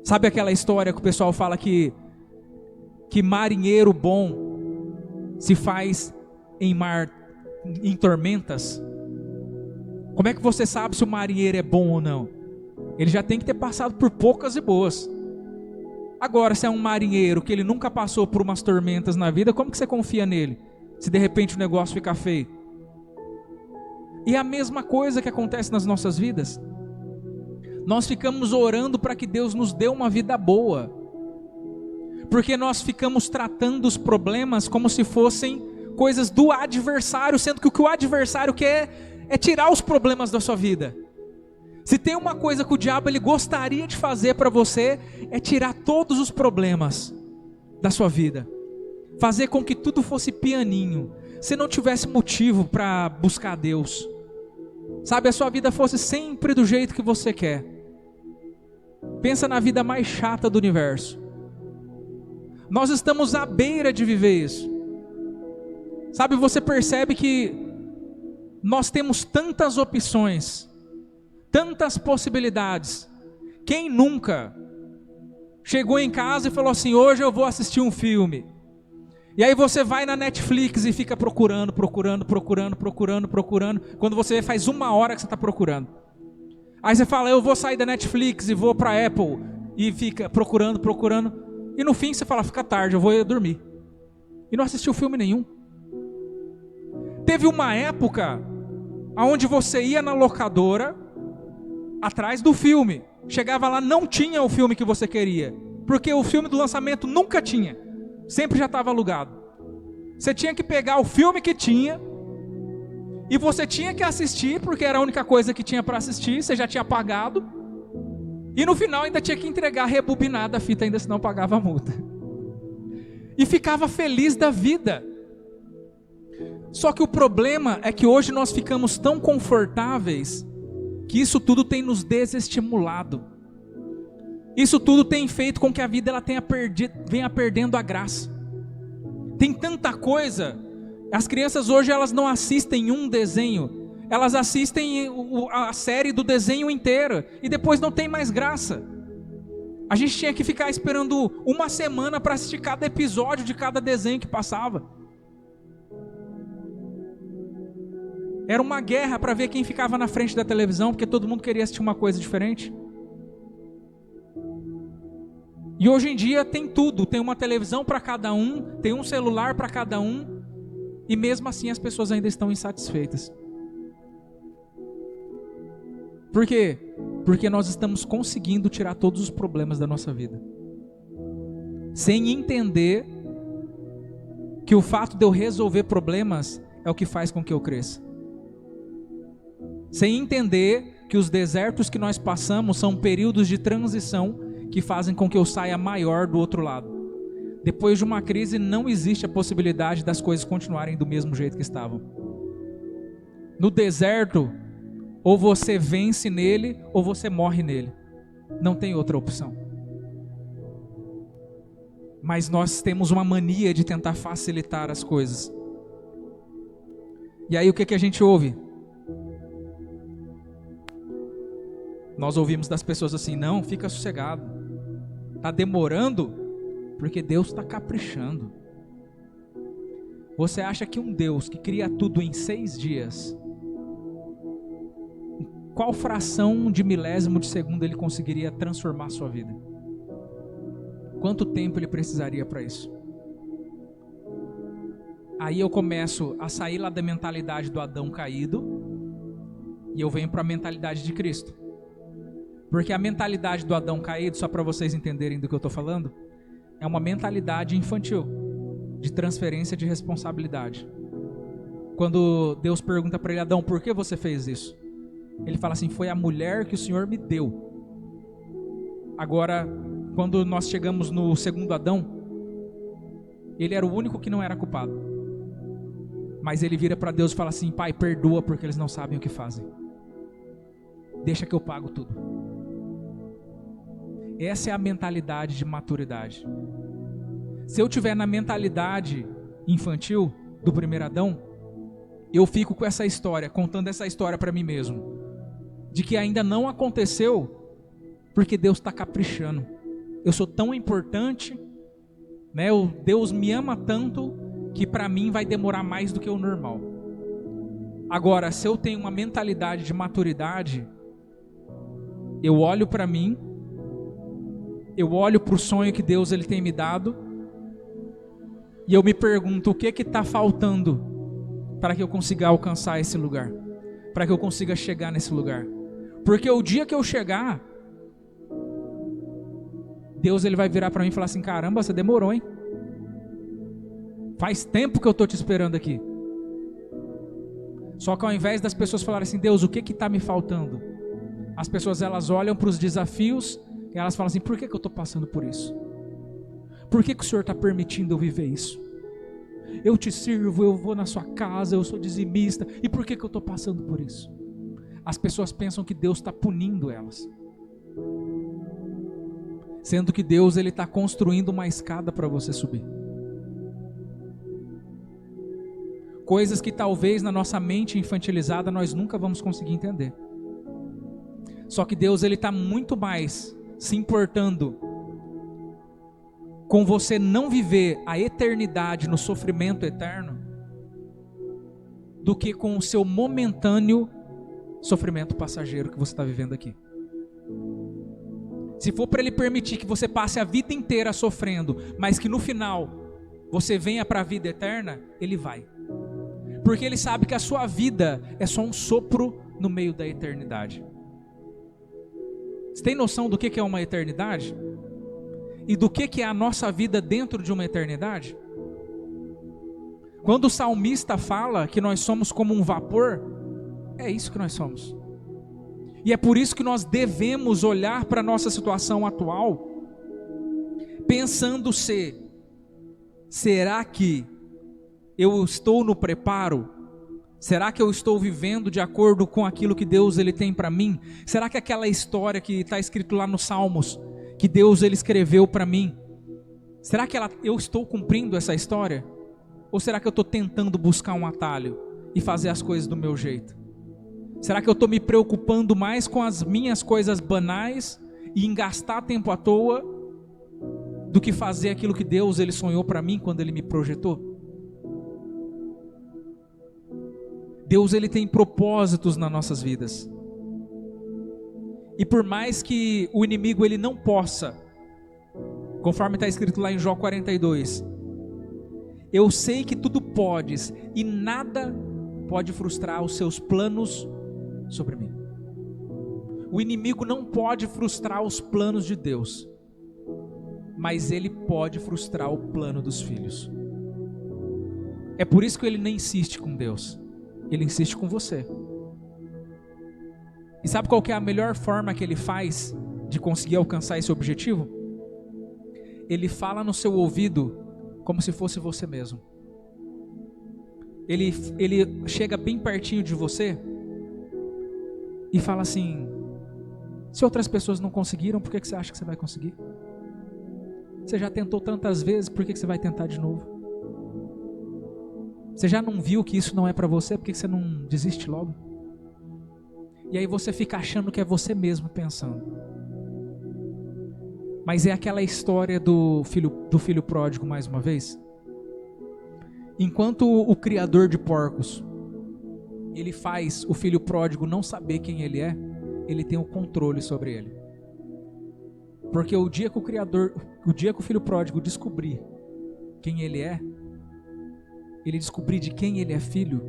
Sabe aquela história que o pessoal fala que marinheiro bom se faz em tormentas? Como é que você sabe se o marinheiro é bom ou não? Ele já tem que ter passado por poucas e boas. Agora, se é um marinheiro que ele nunca passou por umas tormentas na vida, como que você confia nele? Se de repente o negócio ficar feio. E é a mesma coisa que acontece nas nossas vidas. Nós ficamos orando para que Deus nos dê uma vida boa, porque nós ficamos tratando os problemas como se fossem coisas do adversário, sendo que o que o adversário quer é tirar os problemas da sua vida. Se tem uma coisa que o diabo ele gostaria de fazer para você, é tirar todos os problemas da sua vida. Fazer com que tudo fosse pianinho. Você não tivesse motivo para buscar Deus. Sabe, a sua vida fosse sempre do jeito que você quer. Pensa na vida mais chata do universo. Nós estamos à beira de viver isso. Sabe, você percebe que nós temos tantas opções, tantas possibilidades. Quem nunca chegou em casa e falou assim: hoje eu vou assistir um filme. E aí você vai na Netflix e fica procurando. Quando você vê, faz 1 hora que você está procurando. Aí você fala: eu vou sair da Netflix e vou para a Apple. E fica procurando. E no fim você fala: fica tarde, eu vou dormir. E não assistiu filme nenhum. Teve uma época onde você ia na locadora atrás do filme. Chegava lá, não tinha o filme que você queria. Porque o filme do lançamento nunca tinha. Sempre já estava alugado. Você tinha que pegar o filme que tinha e você tinha que assistir, porque era a única coisa que tinha para assistir. Você já tinha pagado. E no final ainda tinha que entregar rebobinada a fita, ainda senão pagava a multa. E ficava feliz da vida. Só que o problema é que hoje nós ficamos tão confortáveis que isso tudo tem nos desestimulado. Isso tudo tem feito com que a vida ela venha perdendo a graça. Tem tanta coisa. As crianças hoje elas não assistem um desenho, elas assistem a série do desenho inteira e depois não tem mais graça. A gente tinha que ficar esperando 1 semana para assistir cada episódio de cada desenho que passava. Era uma guerra para ver quem ficava na frente da televisão, porque todo mundo queria assistir uma coisa diferente. E hoje em dia tem tudo, tem uma televisão para cada um, tem um celular para cada um, e mesmo assim as pessoas ainda estão insatisfeitas. Por quê? Porque nós estamos conseguindo tirar todos os problemas da nossa vida, sem entender que o fato de eu resolver problemas é o que faz com que eu cresça. Sem entender que os desertos que nós passamos são períodos de transição que fazem com que eu saia maior do outro lado. Depois de uma crise não existe a possibilidade das coisas continuarem do mesmo jeito que estavam. No deserto, ou você vence nele, ou você morre nele. Não tem outra opção. Mas nós temos uma mania de tentar facilitar as coisas. E aí o que a gente ouve? Nós ouvimos das pessoas assim: não, fica sossegado. Está demorando porque Deus está caprichando. Você acha que um Deus que cria tudo em 6 dias, qual fração de milésimo de segundo ele conseguiria transformar a sua vida? Quanto tempo ele precisaria para isso? Aí eu começo a sair lá da mentalidade do Adão caído e eu venho para a mentalidade de Cristo. Porque a mentalidade do Adão caído, só para vocês entenderem do que eu estou falando, é uma mentalidade infantil, de transferência de responsabilidade. Quando Deus pergunta para ele: Adão, por que você fez isso? Ele fala assim: foi a mulher que o Senhor me deu. Agora, quando nós chegamos no segundo Adão, ele era o único que não era culpado. Mas ele vira para Deus e fala assim: Pai, perdoa porque eles não sabem o que fazem. Deixa que eu pago tudo. Essa é a mentalidade de maturidade. Se eu tiver na mentalidade infantil do primeiro Adão, eu fico com essa história, contando essa história para mim mesmo, de que ainda não aconteceu, porque Deus está caprichando. Eu sou tão importante, né? Deus me ama tanto que para mim vai demorar mais do que o normal. Agora, se eu tenho uma mentalidade de maturidade, eu olho para mim, eu olho para o sonho que Deus ele tem me dado, e eu me pergunto: o que está faltando para que eu consiga alcançar esse lugar, para que eu consiga chegar nesse lugar? Porque o dia que eu chegar, Deus ele vai virar para mim e falar assim: caramba, você demorou, hein? Faz tempo que eu estou te esperando aqui. Só que ao invés das pessoas falarem assim: Deus, o que está me faltando? As pessoas, elas olham para os desafios e elas falam assim: por que eu estou passando por isso? Por que o Senhor está permitindo eu viver isso? Eu te sirvo, eu vou na sua casa, eu sou dizimista, e por que eu estou passando por isso? As pessoas pensam que Deus está punindo elas, sendo que Deus está construindo uma escada para você subir. Coisas que talvez na nossa mente infantilizada nós nunca vamos conseguir entender. Só que Deus está muito mais se importando com você não viver a eternidade no sofrimento eterno do que com o seu momentâneo sofrimento passageiro que você está vivendo aqui. Se for para Ele permitir que você passe a vida inteira sofrendo, mas que no final você venha para a vida eterna, Ele vai. Porque Ele sabe que a sua vida é só um sopro no meio da eternidade. Você tem noção do que é uma eternidade? E do que é a nossa vida dentro de uma eternidade? Quando o salmista fala que nós somos como um vapor, é isso que nós somos. E é por isso que nós devemos olhar para a nossa situação atual, pensando será que eu estou no preparo? Será que eu estou vivendo de acordo com aquilo que Deus tem para mim? Será que aquela história que está escrito lá nos Salmos, que Deus escreveu para mim, será que eu estou cumprindo essa história? Ou será que eu estou tentando buscar um atalho e fazer as coisas do meu jeito? Será que eu estou me preocupando mais com as minhas coisas banais e em gastar tempo à toa do que fazer aquilo que Deus sonhou para mim quando Ele me projetou? Deus tem propósitos nas nossas vidas. E por mais que o inimigo não possa, conforme está escrito lá em Jó 42, eu sei que tudo podes e nada pode frustrar os seus planos sobre mim. O inimigo não pode frustrar os planos de Deus, mas ele pode frustrar o plano dos filhos. É por isso que ele nem insiste com Deus, ele insiste com você. E sabe qual que é a melhor forma que ele faz de conseguir alcançar esse objetivo? Ele fala no seu ouvido como se fosse você mesmo. Ele chega bem pertinho de você e fala assim: se outras pessoas não conseguiram, por que você acha que você vai conseguir? Você já tentou tantas vezes, por que você vai tentar de novo? Você já não viu que isso não é para você, por que você não desiste logo? E aí você fica achando que é você mesmo pensando. Mas é aquela história do filho pródigo mais uma vez. Enquanto o criador de porcos, ele faz o filho pródigo não saber quem ele é, ele tem o controle sobre ele. Porque o dia que o filho pródigo descobrir quem ele é, ele descobrir de quem ele é filho,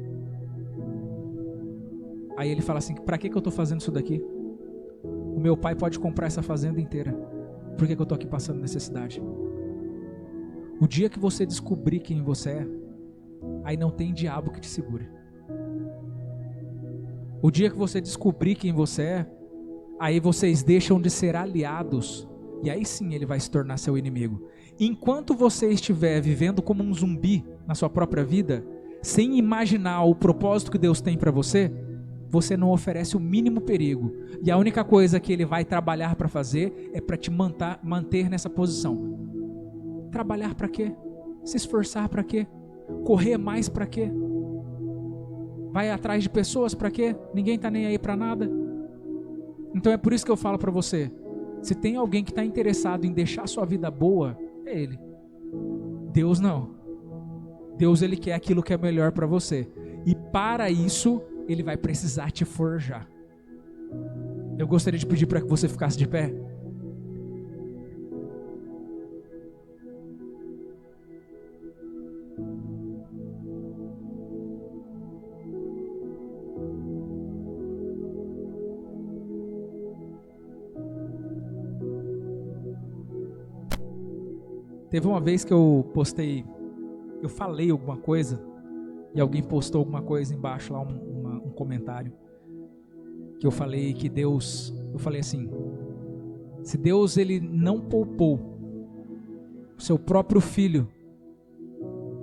aí ele fala assim: para que eu estou fazendo isso daqui? O meu pai pode comprar essa fazenda inteira, por que eu estou aqui passando necessidade? O dia que você descobrir quem você é, aí não tem diabo que te segure. O dia que você descobrir quem você é, aí vocês deixam de ser aliados, e aí sim ele vai se tornar seu inimigo. Enquanto você estiver vivendo como um zumbi na sua própria vida, sem imaginar o propósito que Deus tem para você, você não oferece o mínimo perigo. E a única coisa que ele vai trabalhar para fazer é para te manter nessa posição. Trabalhar para quê? Se esforçar para quê? Correr mais para quê? Vai atrás de pessoas para quê? Ninguém está nem aí para nada. Então é por isso que eu falo para você: se tem alguém que está interessado em deixar a sua vida boa, é Ele. Deus não. Deus, Ele quer aquilo que é melhor para você. E para isso, Ele vai precisar te forjar. Eu gostaria de pedir para que você ficasse de pé. Teve uma vez que eu falei alguma coisa, e alguém postou alguma coisa embaixo lá, um comentário, que eu falei assim, se Deus ele não poupou o seu próprio filho,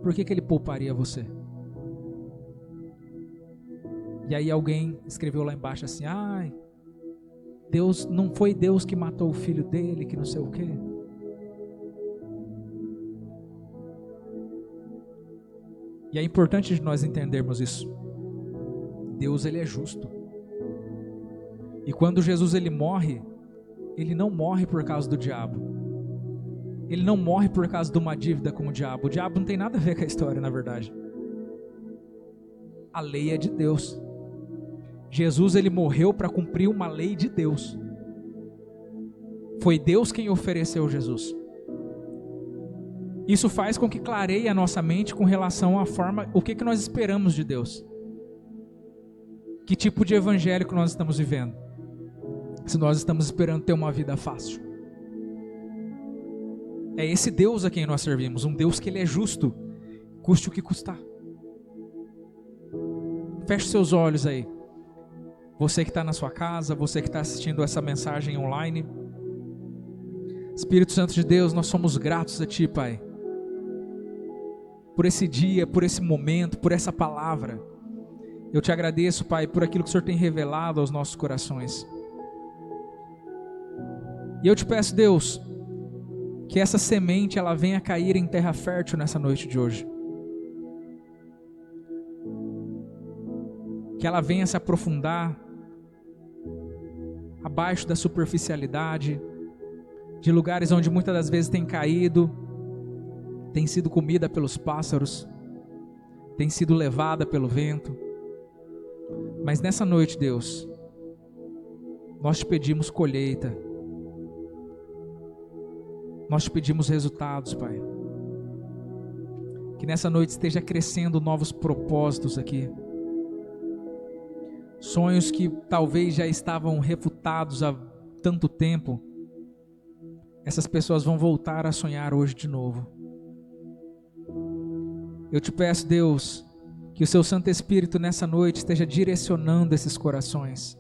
por que ele pouparia você? E aí alguém escreveu lá embaixo assim, Deus, não foi Deus que matou o filho dele, que não sei o quê. E é importante nós entendermos isso. Deus ele é justo. E quando Jesus ele morre, ele não morre por causa do diabo. Ele não morre por causa de uma dívida com o diabo. O diabo não tem nada a ver com a história, na verdade. A lei é de Deus. Jesus ele morreu para cumprir uma lei de Deus. Foi Deus quem ofereceu Jesus. Isso faz com que clareie a nossa mente com relação à forma, o que nós esperamos de Deus. Que tipo de evangelho que nós estamos vivendo? Se nós estamos esperando ter uma vida fácil. É esse Deus a quem nós servimos, um Deus que ele é justo, custe o que custar. Feche seus olhos aí. Você que está na sua casa, você que está assistindo essa mensagem online. Espírito Santo de Deus, nós somos gratos a Ti, Pai. Por esse dia, por esse momento, por essa palavra. Eu Te agradeço, Pai, por aquilo que o Senhor tem revelado aos nossos corações. E eu Te peço, Deus, que essa semente ela venha cair em terra fértil nessa noite de hoje. Que ela venha se aprofundar abaixo da superficialidade, de lugares onde muitas das vezes tem caído, tem sido comida pelos pássaros, tem sido levada pelo vento. Mas nessa noite, Deus, nós Te pedimos colheita, nós Te pedimos resultados, Pai. Que nessa noite esteja crescendo novos propósitos aqui. Sonhos que talvez já estavam refutados há tanto tempo, essas pessoas vão voltar a sonhar hoje de novo. Eu Te peço, Deus, que o Seu Santo Espírito nessa noite esteja direcionando esses corações,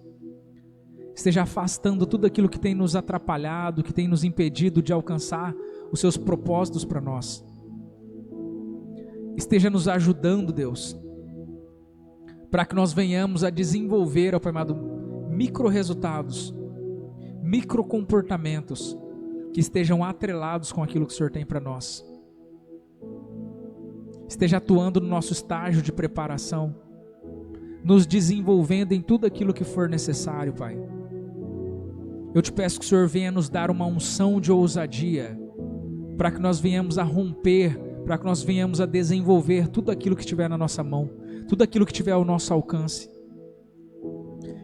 esteja afastando tudo aquilo que tem nos atrapalhado, que tem nos impedido de alcançar os Seus propósitos para nós. Esteja nos ajudando, Deus, para que nós venhamos a desenvolver, ó Pai amado, micro-resultados, micro-comportamentos que estejam atrelados com aquilo que o Senhor tem para nós. Esteja atuando no nosso estágio de preparação, nos desenvolvendo em tudo aquilo que for necessário, Pai. Eu Te peço que o Senhor venha nos dar uma unção de ousadia, para que nós venhamos a romper, para que nós venhamos a desenvolver tudo aquilo que estiver na nossa mão, tudo aquilo que tiver ao nosso alcance.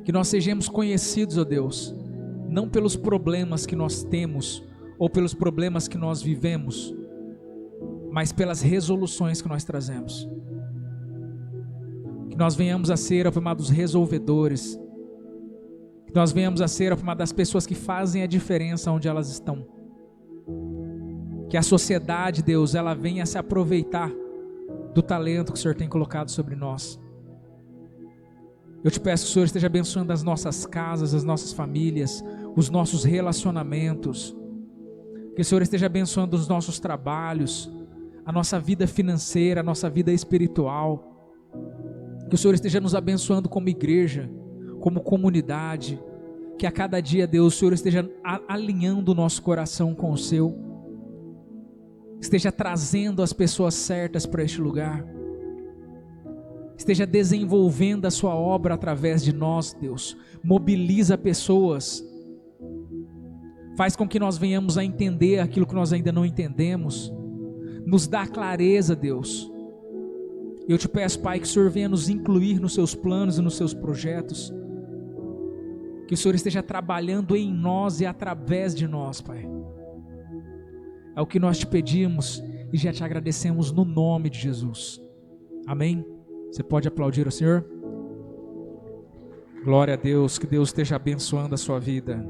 Que nós sejamos conhecidos, ó Deus, não pelos problemas que nós temos, ou pelos problemas que nós vivemos, mas pelas resoluções que nós trazemos. Que nós venhamos a ser, ó Pai amado, os resolvedores. Que nós venhamos a ser, ó Pai amado, das pessoas que fazem a diferença onde elas estão. Que a sociedade, Deus, ela venha se aproveitar do talento que o Senhor tem colocado sobre nós. Eu Te peço que o Senhor esteja abençoando as nossas casas, as nossas famílias, os nossos relacionamentos. Que o Senhor esteja abençoando os nossos trabalhos, a nossa vida financeira, a nossa vida espiritual. Que o Senhor esteja nos abençoando como igreja, como comunidade. Que a cada dia, Deus, o Senhor esteja alinhando o nosso coração com o Seu. Esteja trazendo as pessoas certas para este lugar. Esteja desenvolvendo a Sua obra através de nós, Deus. Mobiliza pessoas. Faz com que nós venhamos a entender aquilo que nós ainda não entendemos. Nos dá clareza, Deus. Eu Te peço, Pai, que o Senhor venha nos incluir nos Seus planos e nos Seus projetos. Que o Senhor esteja trabalhando em nós e através de nós, Pai. É o que nós Te pedimos e já Te agradecemos no nome de Jesus. Amém? Você pode aplaudir o Senhor? Glória a Deus, que Deus esteja abençoando a sua vida.